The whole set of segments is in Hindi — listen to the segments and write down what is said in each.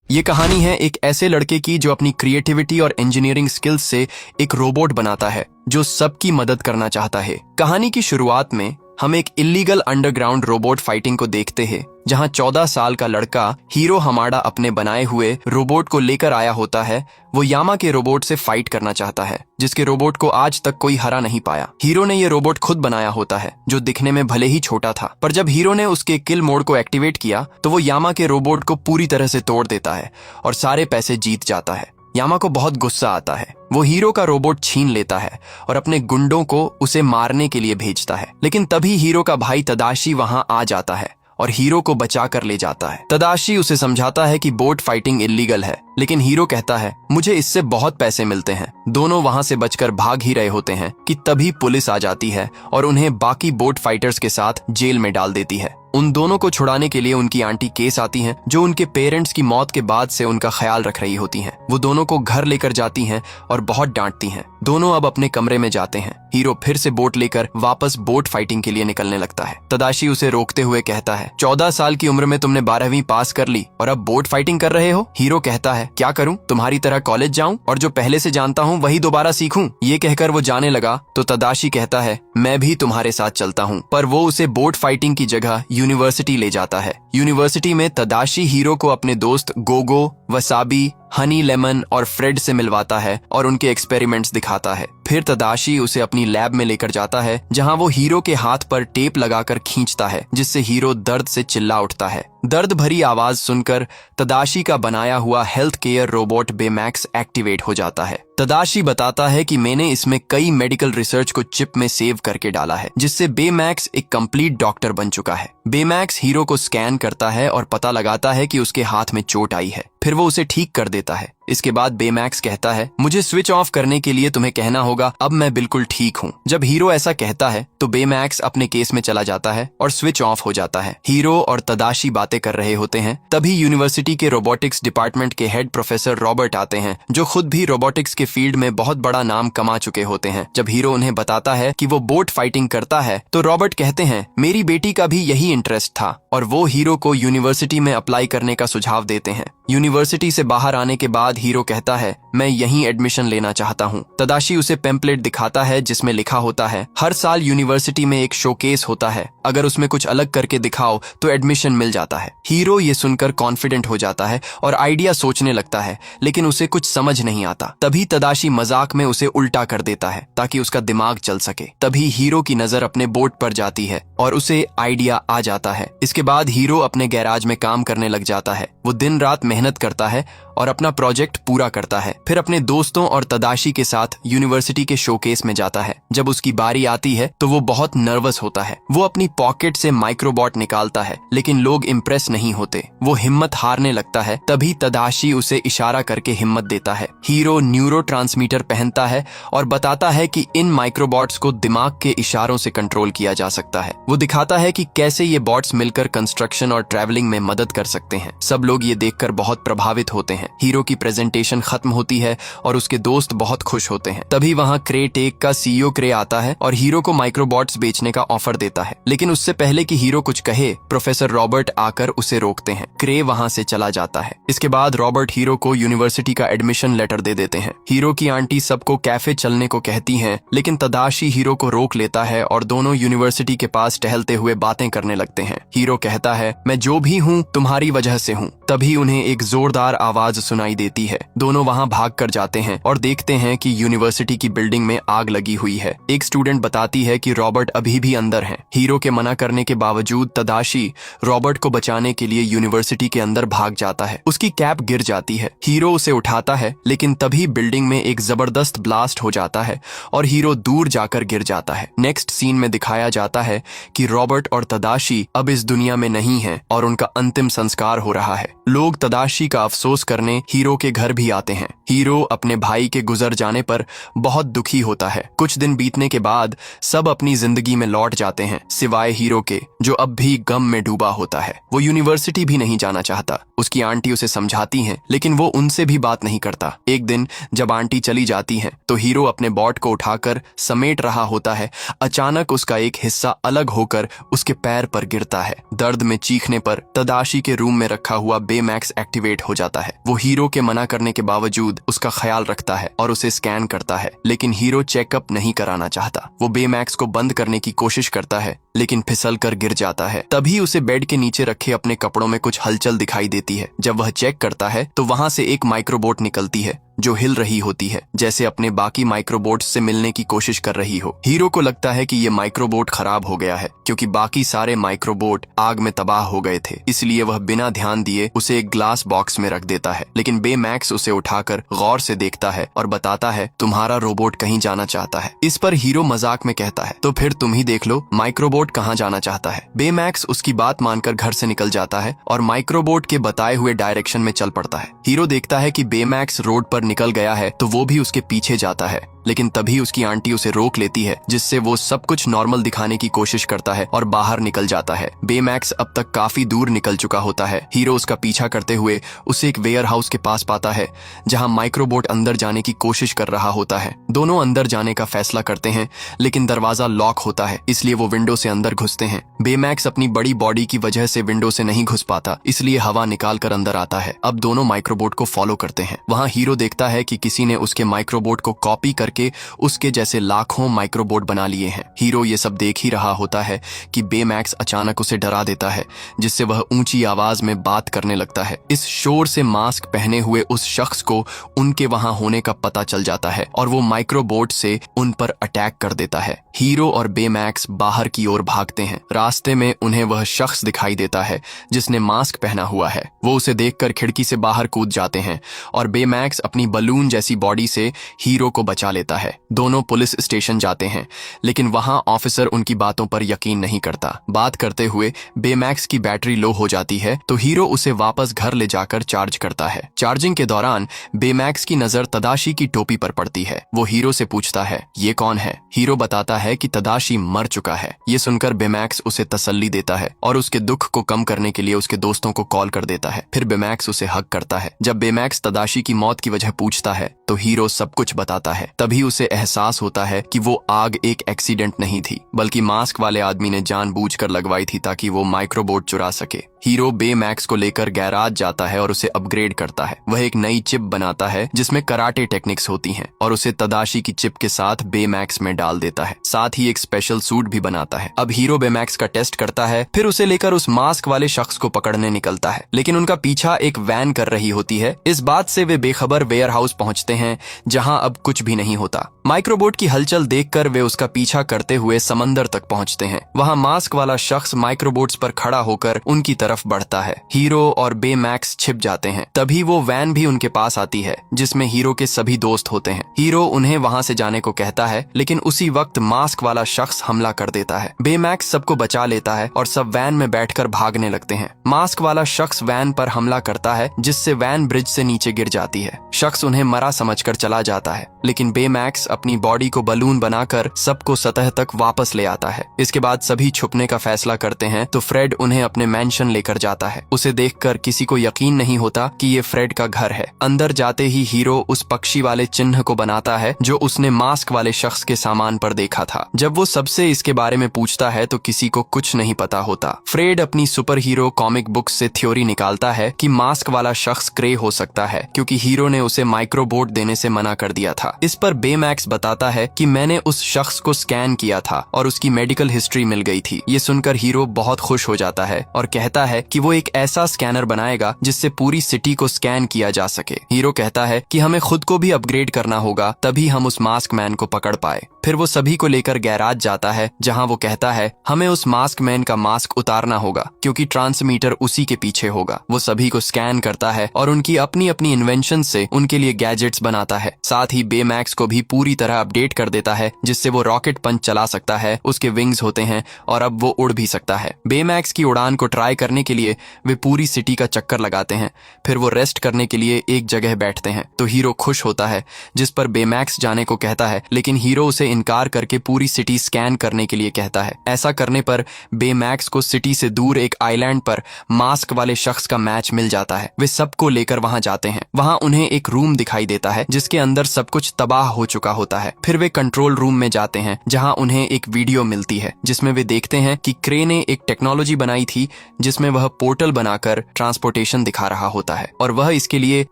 ये कहानी है एक ऐसे लड़के की जो अपनी क्रिएटिविटी और इंजीनियरिंग स्किल्स से एक रोबोट बनाता है जो सबकी मदद करना चाहता है। कहानी की शुरुआत में हम एक इलीगल अंडरग्राउंड रोबोट फाइटिंग को देखते हैं, जहां 14 साल का लड़का हीरो हमाडा अपने बनाए हुए रोबोट को लेकर आया होता है। वो यामा के रोबोट से फाइट करना चाहता है, जिसके रोबोट को आज तक कोई हरा नहीं पाया। हीरो ने ये रोबोट खुद बनाया होता है, जो दिखने में भले ही छोटा था, पर जब हीरो ने उसके किल मोड को एक्टिवेट किया तो वो यामा के रोबोट को पूरी तरह से तोड़ देता है और सारे पैसे जीत जाता है। यामा को बहुत गुस्सा आता है। वो हीरो का रोबोट छीन लेता है और अपने गुंडों को उसे मारने के लिए भेजता है, लेकिन तभी हीरो का भाई तदाशी वहां आ जाता है और हीरो को बचा कर ले जाता है। तदाशी उसे समझाता है कि बोट फाइटिंग इलीगल है, लेकिन हीरो कहता है मुझे इससे बहुत पैसे मिलते हैं। दोनों वहां से बचकर भाग ही रहे होते हैं कि तभी पुलिस आ जाती है और उन्हें बाकी बोट फाइटर्स के साथ जेल में डाल देती है। उन दोनों को छुड़ाने के लिए उनकी आंटी केस आती हैं, जो उनके पेरेंट्स की मौत के बाद से उनका ख्याल रख रही होती हैं। वो दोनों को घर लेकर जाती हैं और बहुत डांटती हैं। दोनों अब अपने कमरे में जाते हैं। हीरो फिर से बोट लेकर वापस बोट फाइटिंग के लिए निकलने लगता है। तदाशी उसे रोकते हुए कहता है 14 साल की उम्र में तुमने 12वीं पास कर ली और अब बोट फाइटिंग कर रहे हो। हीरो कहता है क्या करूं, तुम्हारी तरह कॉलेज जाऊं और जो पहले से जानता हूं वही दोबारा सीखूं। ये कहकर वो जाने लगा तो तदाशी कहता है मैं भी तुम्हारे साथ चलता हूं, पर वो उसे बोट फाइटिंग की जगह यूनिवर्सिटी ले जाता है। यूनिवर्सिटी में तदाशी हीरो को अपने दोस्त गोगो, वसाबी, हनी लेमन और फ्रेड से मिलवाता है और उनके एक्सपेरिमेंट्स दिखाता है। फिर तदाशी उसे अपनी लैब में लेकर जाता है, जहां वो हीरो के हाथ पर टेप लगाकर खींचता है, जिससे हीरो दर्द से चिल्ला उठता है। दर्द भरी आवाज सुनकर तदाशी का बनाया हुआ हेल्थ केयर रोबोट बेमैक्स एक्टिवेट हो जाता है। तदाशी बताता है कि मैंने इसमें कई मेडिकल रिसर्च को चिप में सेव करके डाला है, जिससे बेमैक्स एक कंप्लीट डॉक्टर बन चुका है। बेमैक्स हीरो को स्कैन करता है और पता लगाता है कि उसके हाथ में चोट आई है। फिर वो उसे ठीक कर देता है। इसके बाद बेमैक्स कहता है मुझे स्विच ऑफ करने के लिए तुम्हें कहना होगा, अब मैं बिल्कुल ठीक हूँ। जब हीरो ऐसा कहता है तो बेमैक्स अपने केस में चला जाता है और स्विच ऑफ हो जाता है। हीरो और तदाशी बातें कर रहे होते हैं, तभी यूनिवर्सिटी के रोबोटिक्स डिपार्टमेंट के हेड प्रोफेसर रॉबर्ट आते हैं, जो खुद भी रोबोटिक्स के फील्ड में बहुत बड़ा नाम कमा चुके होते हैं। जब हीरो उन्हें बताता है कि वो बोट फाइटिंग करता है तो रॉबर्ट कहते हैं मेरी बेटी का भी यही इंटरेस्ट था, और वो हीरो को यूनिवर्सिटी में अप्लाई करने का सुझाव देते हैं। यूनिवर्सिटी से बाहर आने के बाद हीरो कहता है मैं यहीं एडमिशन लेना चाहता हूँ। तदाशी उसे पेम्पलेट दिखाता है जिसमें लिखा होता है हर साल यूनिवर्सिटी में एक शोकेस होता है, अगर उसमें कुछ अलग करके दिखाओ तो एडमिशन मिल जाता है। हीरो ये सुनकर कॉन्फिडेंट हो जाता है और आइडिया सोचने लगता है, लेकिन उसे कुछ समझ नहीं आता। तभी तदाशी मजाक में उसे उल्टा कर देता है ताकि उसका दिमाग चल सके। तभी हीरो की नजर अपने बोट पर जाती है और उसे आइडिया आ जाता है। इसके बाद हीरो अपने गैराज में काम करने लग जाता है। वो दिन रात मेहनत करता है और अपना प्रोजेक्ट पूरा करता है। फिर अपने दोस्तों और तदाशी के साथ यूनिवर्सिटी के शोकेस में जाता है। जब उसकी बारी आती है तो वो बहुत नर्वस होता है। वो अपनी पॉकेट से माइक्रोबॉट निकालता है, लेकिन लोग इम्प्रेस नहीं होते। वो हिम्मत हारने लगता है। तभी तदाशी उसे इशारा करके हिम्मत देता है। हीरो न्यूरोट्रांसमीटर पहनता है और बताता है कि इन माइक्रोबॉट्स को दिमाग के इशारों से कंट्रोल किया जा सकता है। वो दिखाता है कि कैसे ये बॉट्स मिलकर कंस्ट्रक्शन और ट्रैवलिंग में मदद कर सकते हैं। सब लोग ये देखकर बहुत प्रभावित होते हैं। हीरो की प्रेजेंटेशन खत्म होती है और उसके दोस्त बहुत खुश होते हैं। तभी वहां क्रे टेक का सीईओ क्रे आता है और हीरो को माइक्रोबॉट्स बेचने का ऑफर देता है, लेकिन उससे पहले कि हीरो कुछ कहे प्रोफेसर रॉबर्ट आकर उसे रोकते हैं। क्रे वहां से चला जाता है। इसके बाद रॉबर्ट हीरो को यूनिवर्सिटी का एडमिशन लेटर दे देते हैं। हीरो की आंटी सबको कैफे चलने को कहती हैं, लेकिन तदाशी हीरो को रोक लेता है और दोनों यूनिवर्सिटी के पास टहलते हुए बातें करने लगते हैं। हीरो कहता है मैं जो भी हूँ तुम्हारी वजह से हूँ। तभी उन्हें एक जोरदार आवाज सुनाई देती है। दोनों वहां भाग कर जाते हैं और देखते हैं कि यूनिवर्सिटी की बिल्डिंग में आग लगी हुई है। एक स्टूडेंट बताती है कि रॉबर्ट अभी भी अंदर है। हीरो के मना करने के बावजूद तदाशी रॉबर्ट को बचाने के लिए यूनिवर्सिटी के अंदर भाग जाता है। उसकी कैप गिर जाती है। हीरो उसे उठाता है, लेकिन तभी बिल्डिंग में एक जबरदस्त ब्लास्ट हो जाता है और हीरो दूर जाकर गिर जाता है। नेक्स्ट सीन में दिखाया जाता है कि रॉबर्ट और तदाशी अब इस दुनिया में नहीं है और उनका अंतिम संस्कार हो रहा है। लोग तदाशी का अफसोस करने हीरो के घर भी आते हैं। हीरो अपने भाई के गुजर जाने पर बहुत दुखी होता है। कुछ दिन बीतने के बाद सब अपनी जिंदगी में लौट जाते हैं, सिवाय हीरो के, जो अब भी गम में डूबा होता है। वो यूनिवर्सिटी भी नहीं जाना चाहता। उसकी आंटी उसे समझाती हैं, लेकिन वो उनसे भी बात नहीं करता। एक दिन जब आंटी चली जाती हैं, तो हीरो अपने बॉट को उठाकर समेट रहा होता है। अचानक उसका एक हिस्सा अलग होकर उसके पैर पर गिरता है। दर्द में चीखने पर तदाशी के रूम में रखा हुआ बेमैक्स एक्टिवेट हो जाता है। वो हीरो के मना करने के बावजूद उसका ख्याल रखता है और उसे स्कैन करता है, लेकिन हीरो चेकअप नहीं कराना चाहता। वो बेमैक्स को बंद करने की कोशिश करता है, लेकिन फिसल कर गिर जाता है। तभी उसे बेड के नीचे रखे अपने कपड़ों में कुछ हलचल दिखाई देती है। जब वह चेक करता है तो वहां से एक माइक्रोबोट निकलती है जो हिल रही होती है, जैसे अपने बाकी माइक्रोबोट्स से मिलने की कोशिश कर रही हो। हीरो को लगता है कि ये माइक्रोबोट खराब हो गया है, क्योंकि बाकी सारे माइक्रोबोट आग में तबाह हो गए थे। इसलिए वह बिना ध्यान दिए उसे एक ग्लास बॉक्स में रख देता है, लेकिन बेमैक्स उसे उठाकर गौर से देखता है और बताता है, तुम्हारा रोबोट कहीं जाना चाहता है। इस पर हीरो मजाक में कहता है, तो फिर तुम ही देख लो माइक्रोबोट कहाँ जाना चाहता है। बेमैक्स उसकी बात मानकर घर से निकल जाता है और माइक्रोबोट के बताए हुए डायरेक्शन में चल पड़ता है। हीरो देखता है कि बेमैक्स रोड पर निकल गया है तो वो भी उसके पीछे जाता है, लेकिन तभी उसकी आंटी उसे रोक लेती है, जिससे वो सब कुछ नॉर्मल दिखाने की कोशिश करता है और बाहर निकल जाता है। बेमैक्स अब तक काफी दूर निकल चुका होता है। हीरो उसका पीछा करते हुए उसे एक वेयर हाउस के पास पाता है, जहां माइक्रोबोट अंदर जाने की कोशिश कर रहा होता है। दोनों अंदर जाने का फैसला करते हैं, लेकिन दरवाजा लॉक होता है, इसलिए वो विंडो से अंदर घुसते हैं। बेमैक्स अपनी बड़ी बॉडी की वजह से विंडो से नहीं घुस पाता, इसलिए हवा निकाल कर अंदर आता है। अब दोनों माइक्रोबोट को फॉलो करते हैं। वहां हीरो देखता है कि किसी ने उसके माइक्रोबोट को कॉपी करके उसके जैसे लाखों माइक्रोबोट बना लिए हैं। हीरो ये सब देख ही रहा होता है कि बेमैक्स अचानक उसे डरा देता है, जिससे वह ऊंची आवाज में बात करने लगता है। इस शोर से मास्क पहने हुए उस शख्स को उनके वहां होने का पता चल जाता है और वो माइक्रोबोट से उन पर अटैक कर देता है। हीरो और बेमैक्स बाहर की ओर भागते हैं। रास्ते में उन्हें वह शख्स दिखाई देता है जिसने मास्क पहना हुआ है। वो उसे देखकर खिड़की से बाहर कूद जाते हैं और बेमैक्स अपनी बलून जैसी बॉडी से हीरो को बचा लेता है। दोनों पुलिस स्टेशन जाते हैं, लेकिन वहां ऑफिसर उनकी बातों पर यकीन नहीं करता। बात करते हुए बेमैक्स की बैटरी लो हो जाती है, तो हीरो उसे वापस घर ले जाकर चार्ज करता है। चार्जिंग के दौरान बेमैक्स की नजर तदाशी की टोपी पर पड़ती है। वो हीरो से पूछता है, ये कौन है? हीरो बताता है कि तदाशी मर चुका है। ये सुनकर बेमैक्स उसे तसल्ली देता है और उसके दुख को कम करने के लिए उसके दोस्तों को कॉल कर देता है। फिर बेमैक्स उसे हग करता है। जब बेमैक्स तदाशी की मौत की वजह पूछता है तो हीरो सब कुछ बताता है। तभी उसे एहसास होता है कि वो आग एक एक्सीडेंट नहीं थी, बल्कि मास्क वाले आदमी ने जानबूझकर लगवाई थी ताकि वो माइक्रोबोट चुरा सके। हीरो बेमैक्स को लेकर गैराज जाता है और उसे अपग्रेड करता है। वह एक नई चिप बनाता है जिसमें कराटे टेक्निक्स होती हैं और उसे तदाशी की चिप के साथ बेमैक्स में डाल देता है। साथ ही एक स्पेशल सूट भी बनाता है। अब हीरो बेमैक्स का टेस्ट करता है, फिर उसे लेकर उस मास्क वाले शख्स को पकड़ने निकलता है, लेकिन उनका पीछा एक वैन कर रही होती है। इस बात से वे बेखबर वेयर हाउस पहुंचते हैं, जहां अब कुछ भी नहीं होता। माइक्रोबोट की हलचल देखकर वे उसका पीछा करते हुए समंदर तक पहुंचते हैं। वहां मास्क वाला शख्स माइक्रोबोट्स पर खड़ा होकर उनकी तरफ बढ़ता है। हीरो और बेमैक्स छिप जाते हैं। तभी वो वैन भी उनके पास आती है, जिसमें हीरो के सभी दोस्त होते हैं। हीरो उन्हें वहां से जाने को कहता है, लेकिन उसी वक्त मास्क वाला शख्स हमला कर देता है। बेमैक्स सबको बचा लेता है और सब वैन में बैठकर भागने लगते हैं। मास्क वाला शख्स वैन पर हमला करता है, जिससे वैन ब्रिज से नीचे गिर जाती है। शख्स उन्हें मरा समझकर चला जाता है, लेकिन बेमैक्स अपनी बॉडी को बलून बनाकर सबको सतह तक वापस ले आता है। इसके बाद सभी छुपने का फैसला करते हैं, तो फ्रेड उन्हें अपने मैंशन लेकर जाता है। उसे देखकर किसी को यकीन नहीं होता कि ये फ्रेड का घर है। अंदर जाते ही हीरो उस पक्षी वाले चिन्ह को बनाता है जो उसने मास्क वाले शख्स के सामान पर देखा था। जब वो सबसे इसके बारे में पूछता है तो किसी को कुछ नहीं पता होता। फ्रेड अपनी सुपर हीरो कॉमिक बुक से थ्योरी निकालता है कि मास्क वाला शख्स ग्रे हो सकता है, क्योंकि हीरो ने उसे माइक्रोबोट देने से मना कर दिया था। इस पर बेमैक्स बताता है कि मैंने उस शख्स को स्कैन किया था और उसकी मेडिकल हिस्ट्री मिल गई थी। ये सुनकर हीरो बहुत खुश हो जाता है और कहता है कि वो एक ऐसा स्कैनर बनाएगा जिससे पूरी सिटी को स्कैन किया जा सके। हीरो कहता है कि हमें खुद को भी अपग्रेड करना होगा, तभी हम उस मास्क मैन को पकड़ पाए। फिर वो सभी को लेकर गैराज जाता है, जहां वो कहता है हमें उस मास्क मैन का मास्क उतारना होगा, क्योंकि ट्रांसमीटर उसी के पीछे होगा। वो सभी को स्कैन करता है और उनकी अपनी अपनी इन्वेंशन से उनके लिए गैजेट्स बनाता है। साथ ही बेमैक्स को भी पूरी तरह अपडेट कर देता है, जिससे वो रॉकेट पंच चला सकता है, उसके विंग्स होते हैं और अब वो उड़ भी सकता है। बेमैक्स की उड़ान को ट्राई करने के लिए वे पूरी सिटी का चक्कर लगाते हैं। फिर वो रेस्ट करने के लिए एक जगह बैठते हैं, तो हीरो खुश होता है, जिस पर बेमैक्स जाने को कहता है, लेकिन हीरो उसे इनकार करके पूरी सिटी स्कैन करने के लिए कहता है। ऐसा करने पर बेमैक्स को सिटी से दूर एक आइलैंड पर मास्क वाले शख्स का मैच मिल जाता है। वे सबको लेकर वहां जाते हैं। वहां उन्हें एक रूम दिखाई देता है जिसके अंदर सब कुछ तबाह हो चुका होता है। फिर वे कंट्रोल रूम में जाते हैं जहां उन्हें एक वीडियो मिलती है जिसमें वे देखते हैं कि क्रे ने एक टेक्नोलॉजी बनाई थी जिसमें वह पोर्टल बनाकर ट्रांसपोर्टेशन दिखा रहा होता है और वह इसके लिए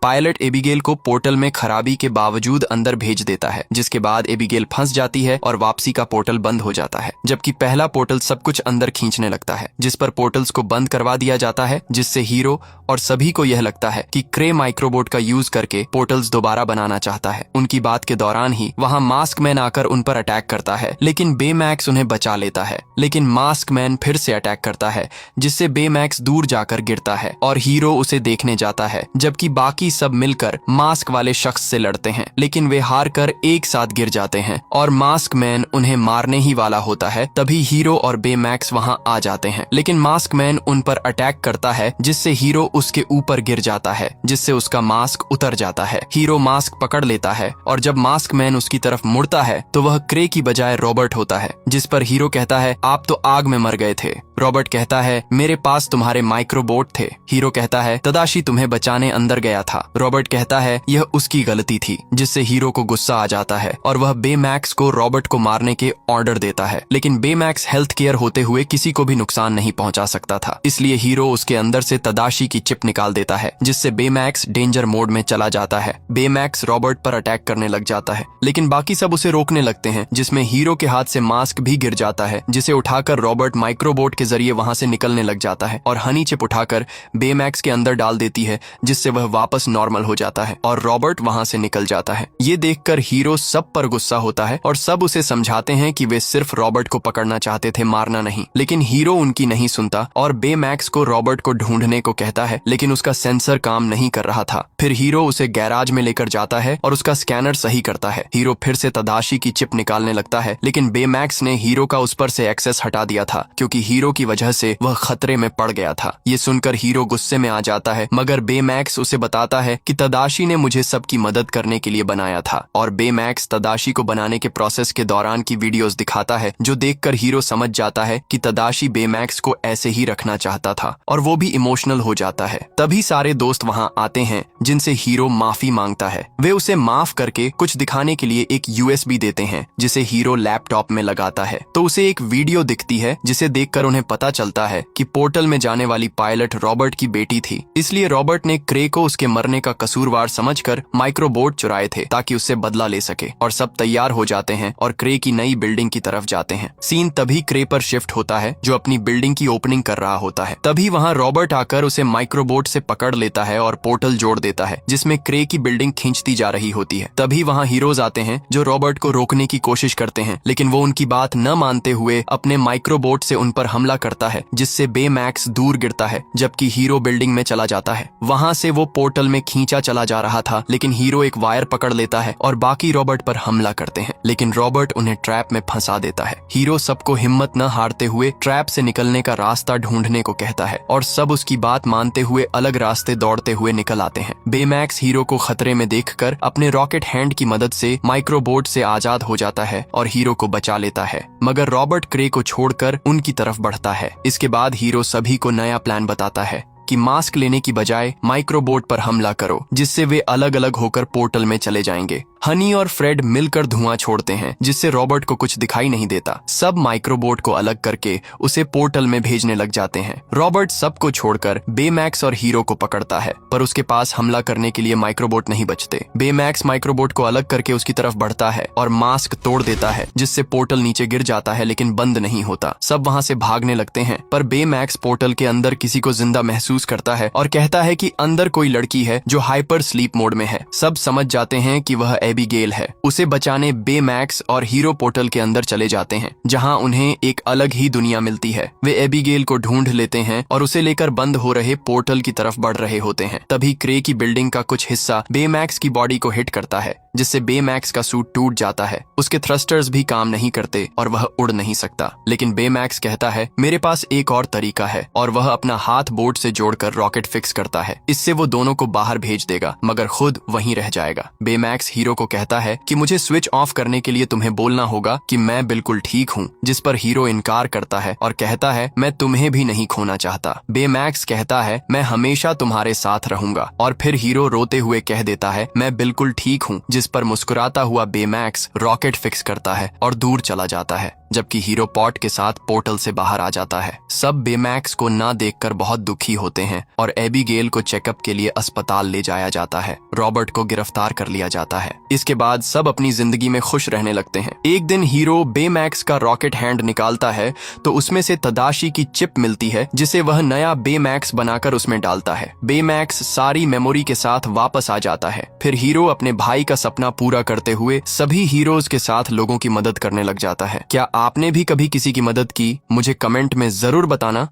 पायलट एबिगेल को पोर्टल में खराबी के बावजूद अंदर भेज देता है, जिसके बाद एबिगेल फंस जाती है और वापसी का पोर्टल बंद हो जाता है। जबकि पहला पोर्टल सब कुछ अंदर खींचने लगता है, जिस पर पोर्टल्स को बंद करवा दिया जाता है, जिससे हीरो और सभी को यह लगता है कि क्रे माइक्रोबोट का यूज करके पोर्टल्स दोबारा बनाना चाहता है। उनकी बात के दौरान ही वहां मास्क मैन आकर उन पर अटैक करता है, लेकिन बेमैक्स उन्हें बचा लेता है। लेकिन मास्क मैन फिर से अटैक करता है जिससे बेमैक्स दूर जाकर गिरता है और हीरो उसे देखने जाता है, जबकि बाकी सब मिलकर मास्क वाले शख्स से लड़ते हैं, लेकिन वे हार कर एक साथ गिर जाते हैं और मास्क मैन उन्हें मारने ही वाला होता है। तभी हीरो और बेमैक्स वहां आ जाते हैं, लेकिन मास्क मैन उन पर अटैक करता है जिससे हीरो उसके ऊपर गिर जाता है, जिससे उसका मास्क उतर जाता है। हीरो मास्क पकड़ लेता है और जब मास्क मैन उसकी तरफ मुड़ता है तो वह क्रे की बजाय रॉबर्ट होता है, जिस पर हीरो कहता है आप तो आग में मर गए थे। रॉबर्ट कहता है मेरे पास तुम्हारे माइक्रोबोट थे। हीरो कहता है तदाशी तुम्हें बचाने अंदर गया था। रॉबर्ट कहता है यह उसकी गलती थी, जिससे हीरो को गुस्सा आ जाता है और वह बेमैक्स को रॉबर्ट को मारने के ऑर्डर देता है। लेकिन बेमैक्स हेल्थ केयर होते हुए किसी को भी नुकसान नहीं पहुंचा सकता था, इसलिए हीरो उसके अंदर से तदाशी की चिप निकाल देता है, जिससे बेमैक्स डेंजर मोड में चला जाता है। बेमैक्स रॉबर्ट पर अटैक करने लग जाता है, लेकिन बाकी सब उसे रोकने लगते हैं, जिसमें हीरो के हाथ से मास्क भी गिर जाता है, जिसे उठाकर रॉबर्ट माइक्रोबोट के जरिए वहां से निकलने लग जाता है और हनी चिप उठाकर बेमैक्स के अंदर डाल देती है, जिससे वह वापस नॉर्मल हो जाता है और रॉबर्ट वहां से निकल जाता है। ये देखकर हीरो सब पर गुस्सा होता है और सब उसे समझाते हैं कि वे सिर्फ रॉबर्ट को पकड़ना चाहते थे, मारना नहीं। लेकिन हीरो उनकी नहीं सुनता और बेमैक्स को रॉबर्ट को ढूंढने को कहता है, लेकिन उसका सेंसर काम नहीं कर रहा था। फिर हीरो उसे गैराज में लेकर जाता है और उसका स्कैनर सही करता है। हीरो फिर से तदाशी की चिप निकालने लगता है, लेकिन बेमैक्स ने हीरो का उस पर से एक्सेस हटा दिया था, क्योंकि हीरो की वजह से वह खतरे में पड़ गया था। ये सुनकर हीरो गुस्से में आ जाता है, मगर बेमैक्स उसे बताता है कि तदाशी ने मुझे सबकी मदद करने के लिए बनाया था और बेमैक्स तदाशी को बनाने के प्रोसेस के दौरान की वीडियोस दिखाता है, जो देखकर हीरो समझ जाता है कि तदाशी बेमैक्स को ऐसे ही रखना चाहता था और वो भी इमोशनल हो जाता है। तभी सारे दोस्त वहां आते हैं, जिनसे हीरो माफी मांगता है। वे उसे माफ करके कुछ दिखाने के लिए एक यूएसबी देते हैं, जिसे हीरो लैपटॉप में लगाता है, तो उसे एक वीडियो दिखती है, जिसे देखकर उन्हें पता चलता है कि पोर्टल में जाने वाली पायलट रॉबर्ट की बेटी थी। इसलिए रॉबर्ट ने क्रे को उसके मरने का कसूरवार समझकर माइक्रोबोट चुराए थे ताकि उससे बदला ले सके। और सब तैयार हो जाते हैं और क्रे की नई बिल्डिंग की तरफ जाते हैं। सीन तभी क्रे पर शिफ्ट होता है, जो अपनी बिल्डिंग की ओपनिंग कर रहा होता है। तभी वहां रॉबर्ट आकर उसे माइक्रोबोट से पकड़ लेता है और पोर्टल जोड़ देता है, जिसमें क्रे की बिल्डिंग खींचती जा रही होती है। तभी वहां हीरोज आते हैं, जो रॉबर्ट को रोकने की कोशिश करते हैं, लेकिन वो उनकी बात न मानते हुए अपने माइक्रोबोट से उन पर हमला करता है, जिससे बेमैक्स दूर गिरता है, जबकि हीरो बिल्डिंग में चला जाता है। वहां से वो पोर्टल में खींचा चला जा रहा था, लेकिन हीरो एक वायर पकड़ लेता है और बाकी रॉबर्ट पर हमला करते हैं, लेकिन रॉबर्ट उन्हें ट्रैप में फंसा देता है। हीरो सबको हिम्मत न हारते हुए ट्रैप से निकलने का रास्ता ढूंढने को कहता है और सब उसकी बात मानते हुए अलग रास्ते दौड़ते हुए निकल आते हैं। बेमैक्स हीरो को खतरे में देखकर अपने रॉकेट हैंड की मदद से माइक्रोबोट से आजाद हो जाता है और हीरो को बचा लेता है, मगर रॉबर्ट क्रे को छोड़कर उनकी तरफ बढ़ता है। इसके बाद हीरो सभी को नया प्लान बताता है कि मास्क लेने की बजाय माइक्रोबोट पर हमला करो, जिससे वे अलग अलग होकर पोर्टल में चले जाएंगे। हनी और फ्रेड मिलकर धुआं छोड़ते हैं, जिससे रॉबर्ट को कुछ दिखाई नहीं देता। सब माइक्रोबोट को अलग करके उसे पोर्टल में भेजने लग जाते हैं। रॉबर्ट सबको छोड़कर बेमैक्स और हीरो को पकड़ता है, पर उसके पास हमला करने के लिए माइक्रोबोट नहीं बचते। बेमैक्स माइक्रोबोट को अलग करके उसकी तरफ बढ़ता है और मास्क तोड़ देता है, जिससे पोर्टल नीचे गिर जाता है, लेकिन बंद नहीं होता। सब वहां से भागने लगते हैं, पर बेमैक्स पोर्टल के अंदर किसी को जिंदा महसूस करता है और कहता है कि अंदर कोई लड़की है जो हाइपर स्लीप मोड में है। सब समझ जाते हैं कि वह एबिगेल है। उसे बचाने बेमैक्स और हीरो पोर्टल के अंदर चले जाते हैं, जहां उन्हें एक अलग ही दुनिया मिलती है। वे एबिगेल को ढूंढ लेते हैं और उसे लेकर बंद हो रहे पोर्टल की तरफ बढ़ रहे होते हैं। तभी क्रे की बिल्डिंग का कुछ हिस्सा बेमैक्स की बॉडी को हिट करता है, जिससे बेमैक्स का सूट टूट जाता है। उसके थ्रस्टर्स भी काम नहीं करते और वह उड़ नहीं सकता। लेकिन बेमैक्स कहता है मेरे पास एक और तरीका है, और वह अपना हाथ बोर्ड से जोड़कर रॉकेट फिक्स करता है। इससे वो दोनों को बाहर भेज देगा मगर खुद वहीं रह जाएगा। बेमैक्स हीरो को कहता है कि मुझे स्विच ऑफ करने के लिए तुम्हें बोलना होगा कि मैं बिल्कुल ठीक हूँ, जिस पर हीरो इनकार करता है और कहता है मैं तुम्हें भी नहीं खोना चाहता। बेमैक्स कहता है मैं हमेशा तुम्हारे साथ रहूंगा, और फिर हीरो रोते हुए कह देता है मैं बिल्कुल ठीक हूँ, जिस पर मुस्कुराता हुआ बेमैक्स रॉकेट फिक्स करता है और दूर चला जाता है, जबकि हीरो पॉट के साथ पोर्टल से बाहर आ जाता है। सब बेमैक्स को ना देखकर बहुत दुखी होते हैं और एबीगेल को चेकअप के लिए अस्पताल ले जाया जाता है। रॉबर्ट को गिरफ्तार कर लिया जाता है। इसके बाद सब अपनी जिंदगी में खुश रहने लगते हैं। एक दिन हीरो बेमैक्स का रॉकेट हैंड निकालता है तो उसमें से तदाशी की चिप मिलती है, जिसे वह नया बेमैक्स बनाकर उसमें डालता है। बेमैक्स सारी मेमोरी के साथ वापस आ जाता है। फिर हीरो अपने भाई का सपना पूरा करते हुए सभी हीरोज के साथ लोगों की मदद करने लग जाता है। क्या आपने भी कभी किसी की मदद की? मुझे कमेंट में जरूर बताना।